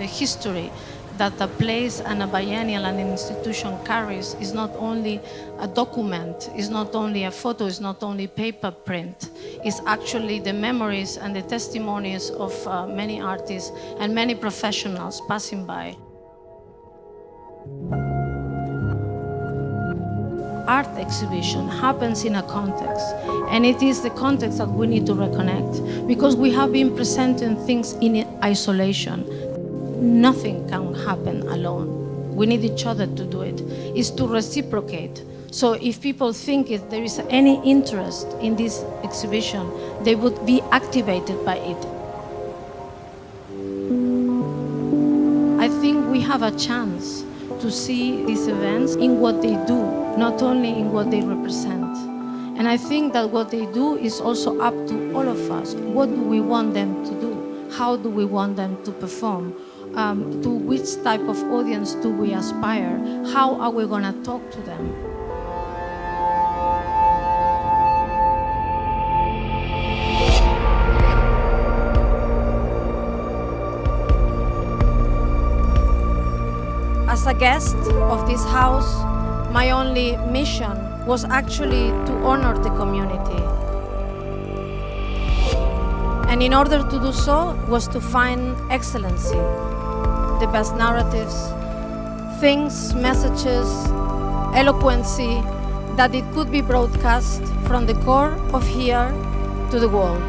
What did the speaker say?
the history that a place and a biennial and an institution carries is not only a document, is not only a photo, is not only paper print, it's actually the memories and the testimonies of many artists and many professionals passing by. Art exhibition happens in a context, and it is the context that we need to reconnect, because we have been presenting things in isolation. Nothing can happen alone. We need each other to do it. It's to reciprocate. So if people think if there is any interest in this exhibition, they would be activated by it. I think we have a chance to see these events in what they do, not only in what they represent. And I think that what they do is also up to all of us. What do we want them to do? How do we want them to perform? To which type of audience do we aspire? How are we going to talk to them? As a guest of this house, my only mission was actually to honor the community. And in order to do so was to find excellency, the best narratives, things, messages, eloquency, that it could be broadcast from the core of here to the world.